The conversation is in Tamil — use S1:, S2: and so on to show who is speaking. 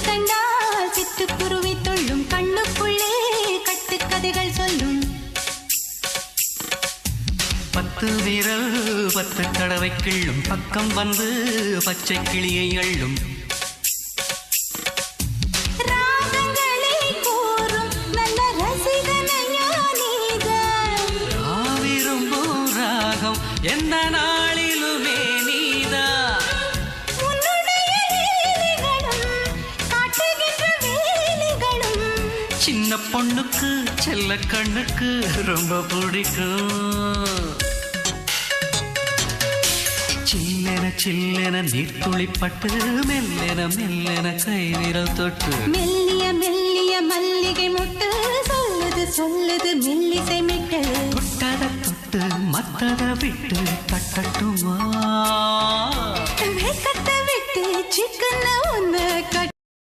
S1: கண்டால் சிட்டுக்குருவி தொள்ளும் கண்ணுக்குள்ளே கட்டுக்கதைகள் சொல்லும்
S2: 10 விரல் 10 தடவை கிள்ளும் பக்கம் வந்து பச்சை கிளியை அள்ளும்
S1: ராகங்களை கூறும் நல்ல ரசிகனையா நீதான்
S2: விரும்பும் ராகம் எந்த நாளிலுமே நீதான்
S1: உன்னுடைய லீலைகளும் காட்டுகின்ற வேலைகளும்
S2: சின்ன பொண்ணுக்கு செல்ல கண்ணுக்கு ரொம்ப பிடிக்கும் சில்லென சில்லென நீர்த்துளிப்பட்டு மெல்லென மெல்லென கை விரல் தொட்டு
S1: மெல்லிய மெல்லிய மல்லிகை முட்டு சொல்லுது சொல்லுது மெல்லிசை மிட்டு
S2: தொட்டத தொட்டு மத்தத விட்டு தட்டட்டுமா
S1: வெக்கத்தை விட்டு சிக்கன ஒன்று